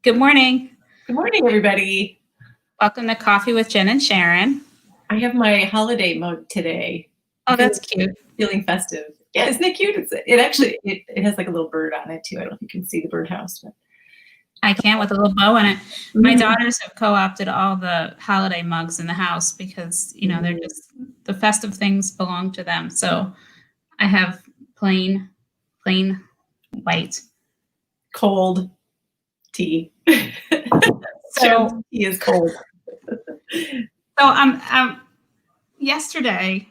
Good morning. Good morning, everybody. Welcome to Coffee with Jen and Sharon. I have my holiday mug today. Oh, that's cute. Feeling festive. Yeah, isn't it cute? It has like a little bird on it too. I don't know if you can see the birdhouse, but I can with a little bow in it. My daughters have co-opted all the holiday mugs in the house because, they're just the festive things belong to them. So I have plain white. cold tea. So tea is cold. Yesterday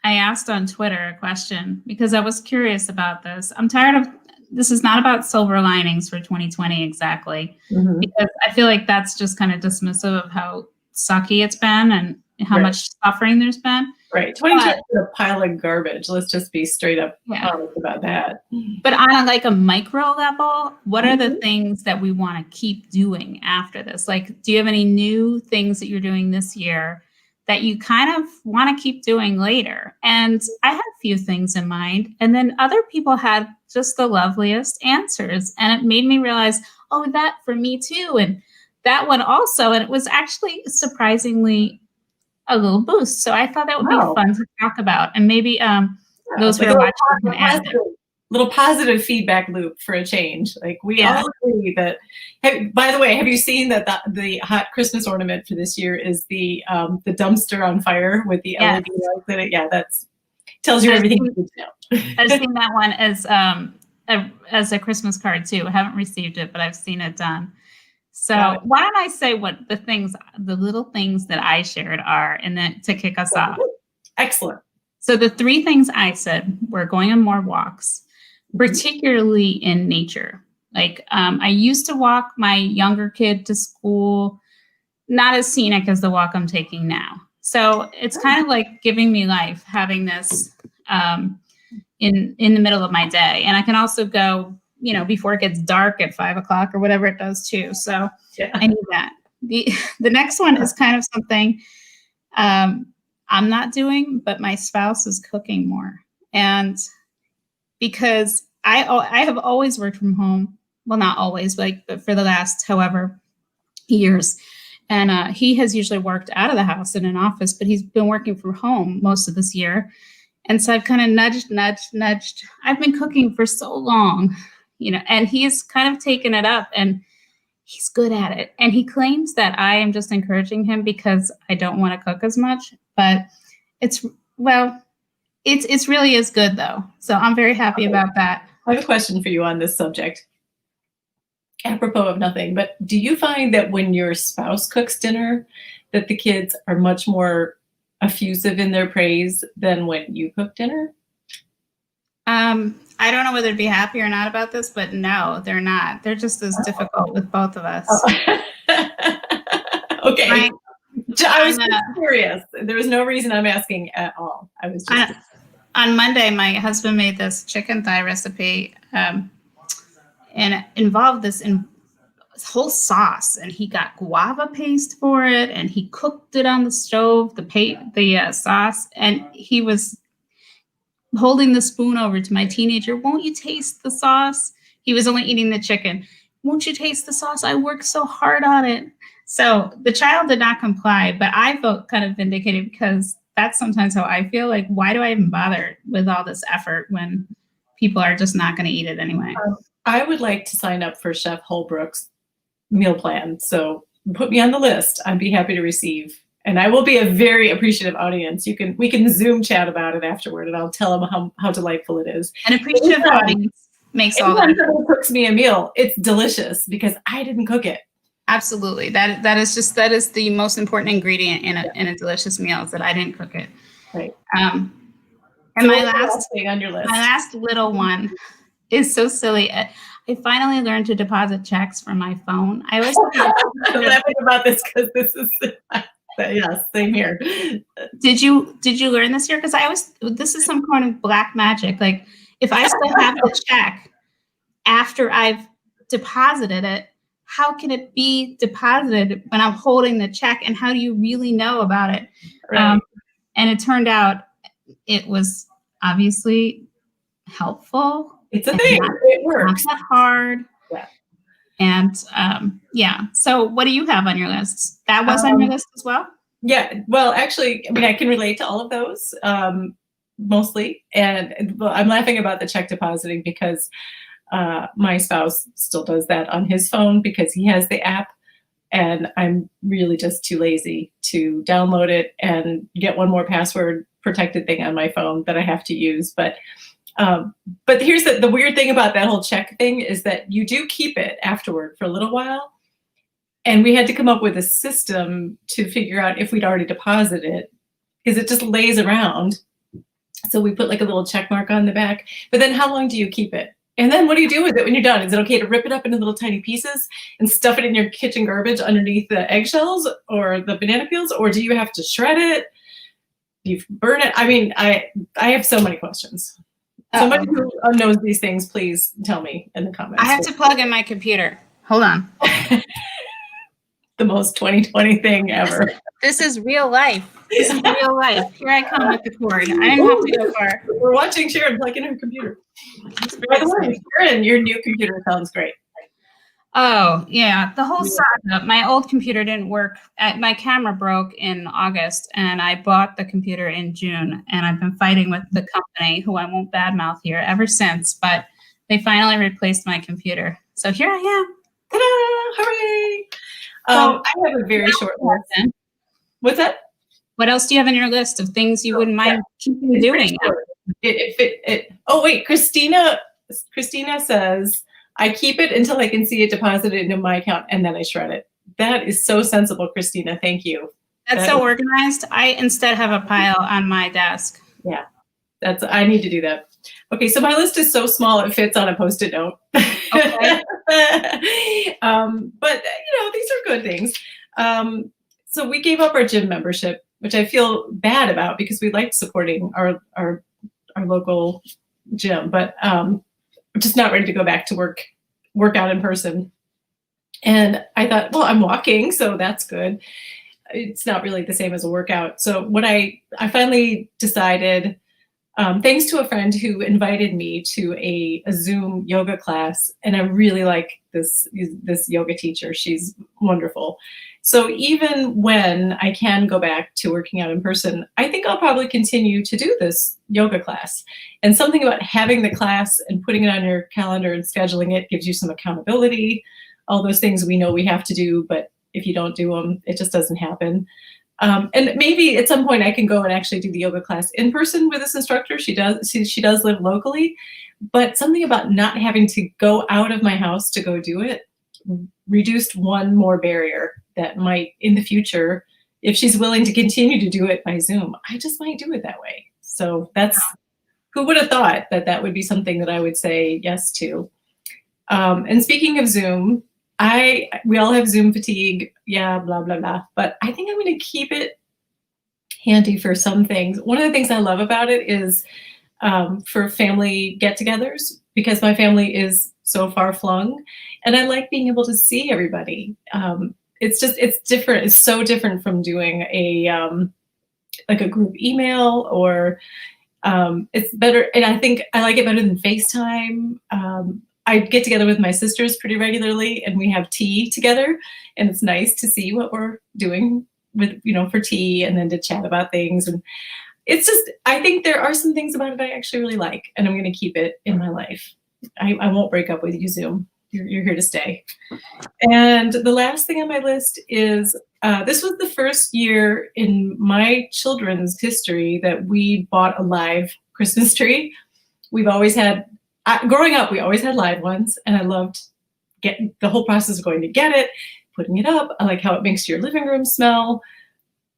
I asked on Twitter a question because I was curious about this. I'm tired of this is not about silver linings for 2020 exactly, because I feel like that's just kind of dismissive of how sucky it's been and how much suffering there's been. Right. 2020 is a pile of garbage. Let's just be straight up honest about that. But on a micro level, what are the things that we want to keep doing after this? Like, do you have any new things that you're doing this year that you kind of want to keep doing later? And I had a few things in mind, and then other people had just the loveliest answers. And it made me realize, oh, that for me too. And that one also. And it was actually surprisingly a little boost. So I thought that would be fun to talk about. And maybe those who are watching can add it. Little positive feedback loop for a change. Like we all agree that. By the way, have you seen that the hot Christmas ornament for this year is the dumpster on fire with the LED lights in it? Yeah, that's tells you everything you need to know. I've seen that one as a Christmas card too. I haven't received it, but I've seen it done. So why don't I say what the little things that I shared are, and then to kick us off. Excellent. So the three things I said were going on more walks, particularly in nature. Like I used to walk my younger kid to school, not as scenic as the walk I'm taking now. So it's kind of like giving me life, having this in the middle of my day. And I can also go, before it gets dark at 5 o'clock or whatever it does too. So I need that. The next one is kind of something I'm not doing, but my spouse is cooking more. And because I have always worked from home. Well, not always, but for the last however years. And he has usually worked out of the house in an office, but he's been working from home most of this year. And so I've kind of nudged. I've been cooking for so long, and he's kind of taken it up and he's good at it. And he claims that I am just encouraging him because I don't want to cook as much, but it's really is good though. So I'm very happy about that. I have a question for you on this subject. Apropos of nothing, but do you find that when your spouse cooks dinner, that the kids are much more effusive in their praise than when you cook dinner? I don't know whether to be happy or not about this, but no, they're not. They're just as difficult with both of us. Okay. I was curious. There was no reason I'm asking at all. I was just on Monday, my husband made this chicken thigh recipe, and it involved this whole sauce, and he got guava paste for it, and he cooked it on the stove, the sauce, and he was holding the spoon over to my teenager. Won't you taste the sauce? He was only eating the chicken. Won't you taste the sauce? I worked so hard on it. So the child did not comply, but I felt kind of vindicated because that's sometimes how I feel. Like, why do I even bother with all this effort when people are just not going to eat it anyway? I would like to sign up for Chef Holbrook's meal plan. So put me on the list. I'd be happy to receive. And I will be a very appreciative audience. We can Zoom chat about it afterward, and I'll tell them how delightful it is. An appreciative audience makes all that. Anytime someone cooks me a meal, it's delicious because I didn't cook it. Absolutely. That is the most important ingredient in a delicious meal, is that I didn't cook it. Right. And so my last thing on your list. My last little one is so silly. I finally learned to deposit checks from my phone. I always I'm laughing about this because this is yes, same here. Did you learn this year? Because this is some kind of black magic. Like, if I still have the check after I've deposited it, how can it be deposited when I'm holding the check? And how do you really know about it? Right. And it turned out it was obviously helpful. It's a thing. It works. Not that hard. Yeah. And yeah, so what do you have on your list? That was on your list as well? Yeah, well, actually, I mean, I can relate to all of those mostly. And well, I'm laughing about the check depositing because my spouse still does that on his phone because he has the app. And I'm really just too lazy to download it and get one more password protected thing on my phone that I have to use. But here's the weird thing about that whole check thing is that you do keep it afterward for a little while. And we had to come up with a system to figure out if we'd already deposited it because it just lays around. So we put like a little check mark on the back. But then how long do you keep it? And then what do you do with it when you're done? Is it okay to rip it up into little tiny pieces and stuff it in your kitchen garbage underneath the eggshells or the banana peels? Or do you have to shred it? Do you burn it? I mean, I have so many questions. Somebody who knows these things, please tell me in the comments. I have to plug in my computer. Hold on. The most 2020 thing ever. This is real life. This is real life. Here I come with the cord. I didn't have to go far. We're watching Sharon plug in her computer. By the way, Sharon, your new computer sounds great. Oh, yeah. The whole setup. My old computer didn't work. My camera broke in August, and I bought the computer in June. And I've been fighting with the company, who I won't badmouth here, ever since. But they finally replaced my computer. So here I am. Ta-da! Hooray! I have a very short list. What's that? What else do you have on your list of things you wouldn't mind keeping doing? Oh, wait. Christina says, I keep it until I can see it deposited into my account and then I shred it. That is so sensible, Christina. Thank you. That's so organized. I instead have a pile on my desk. Yeah, I need to do that. Okay, so my list is so small it fits on a Post-it note. Okay. But these are good things. So we gave up our gym membership, which I feel bad about because we liked supporting our local gym, but we're just not ready to go back to work out in person. And I thought, well, I'm walking, so that's good. It's not really the same as a workout. So what I finally decided, thanks to a friend who invited me to a Zoom yoga class, and I really like this yoga teacher. She's wonderful. So even when I can go back to working out in person, I think I'll probably continue to do this yoga class. And something about having the class and putting it on your calendar and scheduling it gives you some accountability. All those things we know we have to do, but if you don't do them, it just doesn't happen. And maybe at some point I can go and actually do the yoga class in person with this instructor. She does live locally, but something about not having to go out of my house to go do it reduced one more barrier that might in the future, if she's willing to continue to do it by Zoom, I just might do it that way. So who would have thought that would be something that I would say yes to. And speaking of Zoom, we all have Zoom fatigue, yeah, blah, blah, blah. But I think I'm going to keep it handy for some things. One of the things I love about it is for family get-togethers, because my family is so far flung, and I like being able to see everybody. It's different. It's so different from doing like a group email, or it's better. And I think I like it better than FaceTime. I get together with my sisters pretty regularly, and we have tea together, and it's nice to see what we're doing with, for tea, and then to chat about things. And it's just, I think there are some things about it I actually really like, and I'm going to keep it in my life. I won't break up with you, Zoom. You're here to stay. And the last thing on my list is, this was the first year in my children's history that we bought a live Christmas tree. We've always had, growing up, we always had live ones, and I loved the whole process of going to get it, putting it up. I like how it makes your living room smell.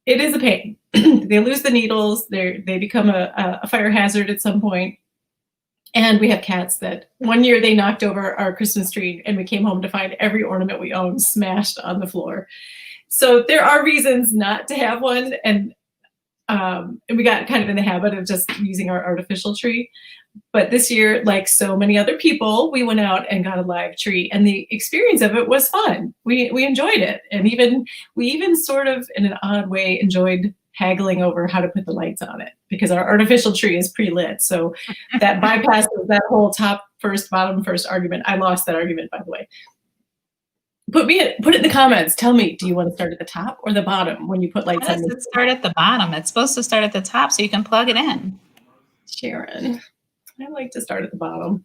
It is a pain. They lose the needles. They become a fire hazard at some point. And we have cats that one year they knocked over our Christmas tree, and we came home to find every ornament we owned smashed on the floor. So there are reasons not to have one. And we got kind of in the habit of just using our artificial tree. But this year, like so many other people, we went out and got a live tree, and the experience of it was fun. We enjoyed it. And we even sort of, in an odd way, enjoyed haggling over how to put the lights on it, because our artificial tree is pre-lit. So that bypasses that whole top first, bottom first argument. I lost that argument, by the way. Put it in the comments. Tell me, do you want to start at the top or the bottom when you put lights Why on? does it start at the bottom? It's supposed to start at the top so you can plug it in. Sharon, I like to start at the bottom.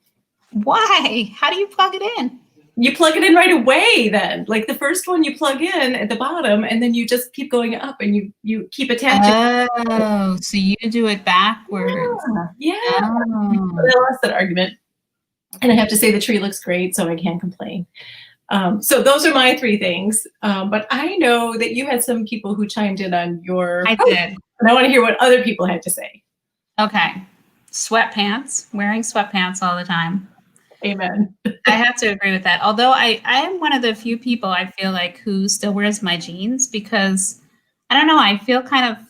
Why? How do you plug it in? You plug it in right away then. Like the first one you plug in at the bottom and then you just keep going up and you keep attaching. Oh, so you do it backwards. Yeah. Oh. I lost that argument. And I have to say the tree looks great, so I can't complain. So those are my 3 things. But I know that you had some people who chimed in on your. I did. And I want to hear what other people had to say. Okay. Sweatpants, wearing sweatpants all the time. Amen. I have to agree with that. Although I am one of the few people I feel like who still wears my jeans because I don't know, I feel kind of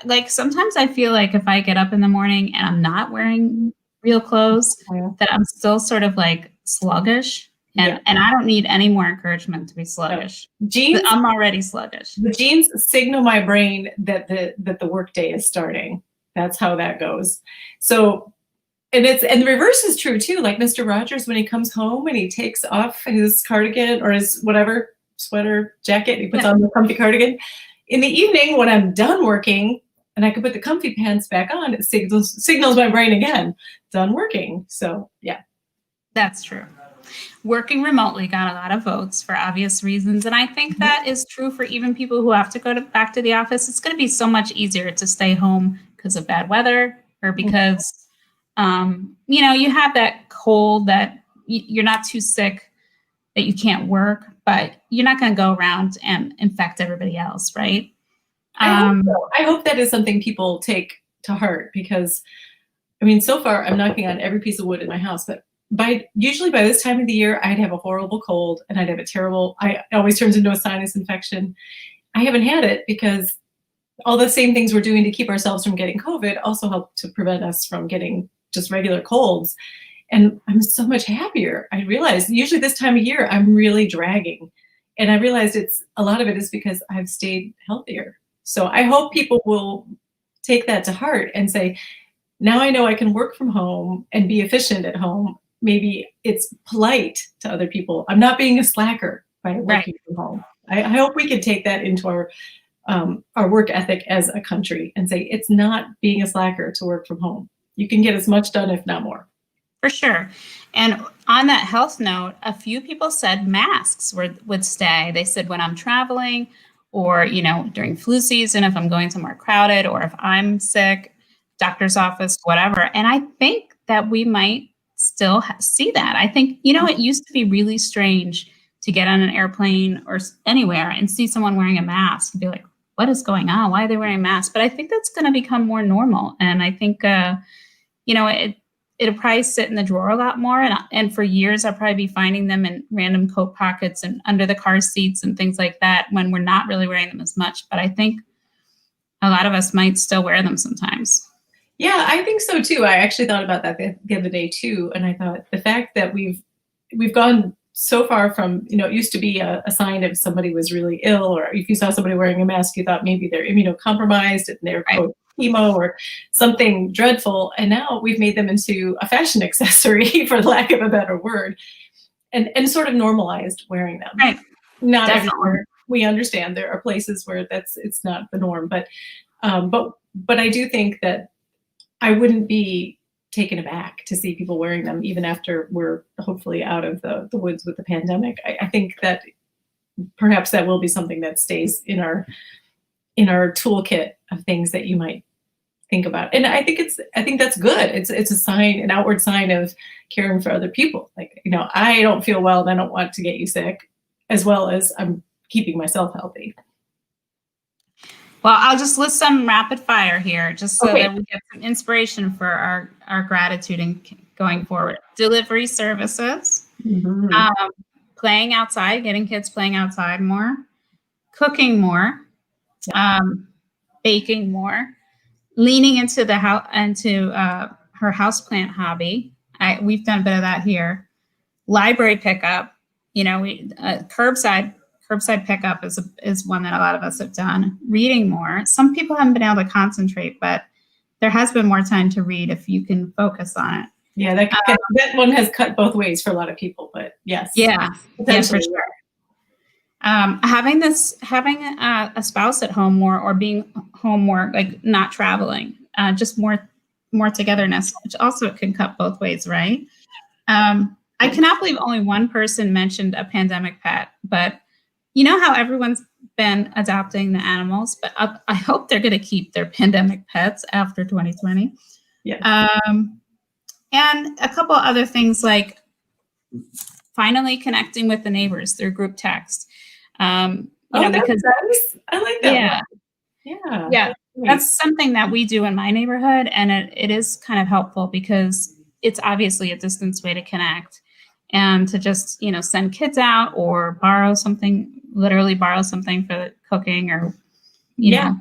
like sometimes I feel like if I get up in the morning and I'm not wearing real clothes, that I'm still sort of like sluggish. And I don't need any more encouragement to be sluggish. Jeans, I'm already sluggish. The jeans signal my brain that the workday is starting. That's how that goes. So, and the reverse is true too. Like Mr. Rogers, when he comes home and he takes off his cardigan or his whatever sweater jacket, he puts on the comfy cardigan. In the evening, when I'm done working and I can put the comfy pants back on, it signals my brain again, done working. So yeah, that's true. Working remotely got a lot of votes for obvious reasons. And I think that is true for even people who have to go back to the office. It's going to be so much easier to stay home because of bad weather or because, you have that cold that you're not too sick that you can't work, but you're not going to go around and infect everybody else, right? I hope that is something people take to heart because, I mean, so far I'm knocking on every piece of wood in my house, but usually by this time of the year, I'd have a horrible cold and I'd have it always turns into a sinus infection. I haven't had it because all the same things we're doing to keep ourselves from getting COVID also help to prevent us from getting just regular colds. And I'm so much happier. I realized usually this time of year, I'm really dragging. And I realized a lot of it is because I've stayed healthier. So I hope people will take that to heart and say, now I know I can work from home and be efficient at home. Maybe it's polite to other people. I'm not being a slacker by working from home. I hope we can take that into our work ethic as a country and say it's not being a slacker to work from home. You can get as much done, if not more. For sure. And on that health note, a few people said masks would stay. They said when I'm traveling or, during flu season, if I'm going somewhere crowded or if I'm sick, doctor's office, whatever. And I think that we might still see that. I think, it used to be really strange to get on an airplane or anywhere and see someone wearing a mask and be like, what is going on? Why are they wearing masks? But I think that's going to become more normal. And I think, it'll probably sit in the drawer a lot more. And for years, I'll probably be finding them in random coat pockets and under the car seats and things like that when we're not really wearing them as much. But I think a lot of us might still wear them sometimes. Yeah, I think so too. I actually thought about that the other day too. And I thought the fact that we've gone so far from, it used to be a sign if somebody was really ill or if you saw somebody wearing a mask, you thought maybe they're immunocompromised and they're chemo or something dreadful. And now we've made them into a fashion accessory, for lack of a better word, and sort of normalized wearing them. Right. Not everywhere. We understand there are places where it's not the norm, but I do think that I wouldn't be taken aback to see people wearing them even after we're hopefully out of the woods with the pandemic. I think that perhaps that will be something that stays in our toolkit of things that you might think about. And I think that's good. It's a sign, an outward sign of caring for other people. Like, I don't feel well and I don't want to get you sick, as well as I'm keeping myself healthy. Well, I'll just list some rapid fire here, just so that we get some inspiration for our gratitude and going forward. Delivery services, playing outside, getting kids playing outside more, cooking more, baking more, leaning into her houseplant hobby. We've done a bit of that here. Library pickup, curbside pickup is one that a lot of us have done. Reading more. Some people haven't been able to concentrate, but there has been more time to read if you can focus on it. Yeah, that one has cut both ways for a lot of people, but yes. Yeah, for sure. Having a spouse at home more, or being home more, like not traveling, just more togetherness, which also can cut both ways, right? I cannot believe only one person mentioned a pandemic pet, but you know how everyone's been adopting the animals, but I hope they're going to keep their pandemic pets after 2020. Yeah. And a couple other things, like finally connecting with the neighbors through group text. Because nice. I like that. Yeah. One. Yeah. That's something that we do in my neighborhood, and it is kind of helpful because it's obviously a distance way to connect, and to just, send kids out or literally borrow something for the cooking, or, Yeah.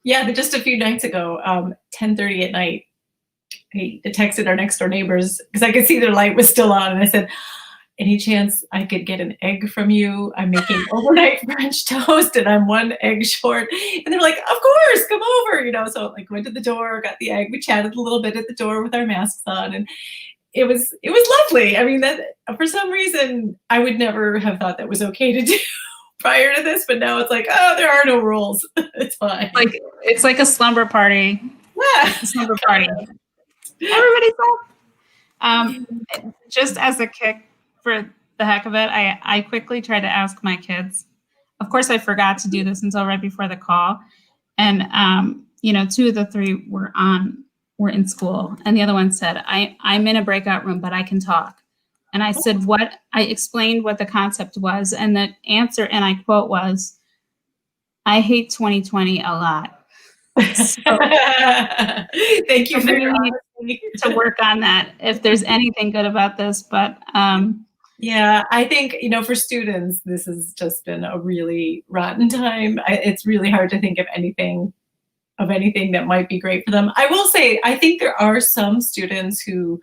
But just a few nights ago, 10:30 at night, I texted our next door neighbors because I could see their light was still on, and I said, any chance I could get an egg from you? I'm making overnight French toast and I'm one egg short. And they're like, of course, come over, so like went to the door, got the egg. We chatted a little bit at the door with our masks on, and it was lovely. I mean, that for some reason I would never have thought that was okay to do prior to this, but now it's like, oh, there are no rules. It's fine. Like it's like a slumber party. Yeah. A slumber party. Everybody's up. Just as a kick, for the heck of it, I quickly tried to ask my kids. Of course, I forgot to do this until right before the call. And, 2 of the 3 were in school. And the other one said, I'm in a breakout room, but I can talk. And I said, what? I explained what the concept was. And the answer, and I quote, was, I hate 2020 a lot. So, thank you to work on that if there's anything good about this. But yeah, I think, for students, this has just been a really rotten time. It's really hard to think of anything that might be great for them. I will say, I think there are some students who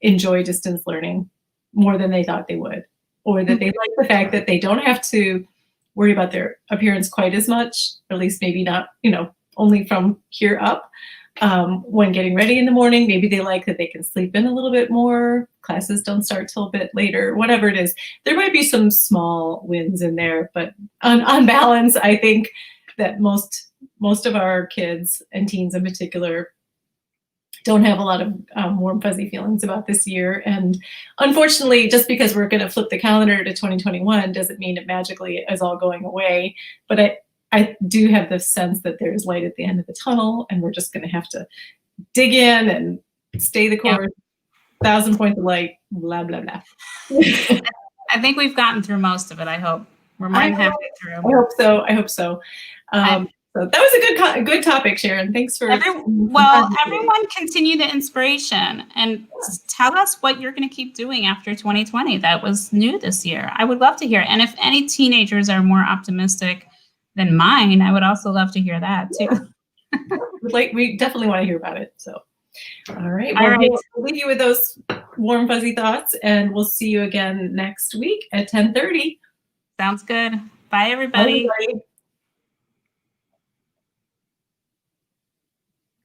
enjoy distance learning more than they thought they would, or that they like the fact that they don't have to worry about their appearance quite as much, or at least maybe not, only from here up. When getting ready in the morning, maybe they like that they can sleep in a little bit more. Classes don't start till a bit later, whatever it is. There might be some small wins in there, but on balance, I think that most of our kids and teens in particular don't have a lot of warm, fuzzy feelings about this year. And unfortunately, just because we're going to flip the calendar to 2021 doesn't mean it magically is all going away. But I do have the sense that there's light at the end of the tunnel, and we're just going to have to dig in and stay the course. 1,000 points of light, blah, blah, blah. I think we've gotten through most of it, I hope. We're more than halfway through. I hope so. So that was a good topic, Sharon. Thanks for... everyone continue the inspiration and tell us what you're going to keep doing after 2020. That was new this year. I would love to hear. And if any teenagers are more optimistic than mine, I would also love to hear that too. We definitely want to hear about it. So, all right. We'll leave you with those warm, fuzzy thoughts, and we'll see you again next week at 10:30. Sounds good. Bye, everybody. Bye, everybody.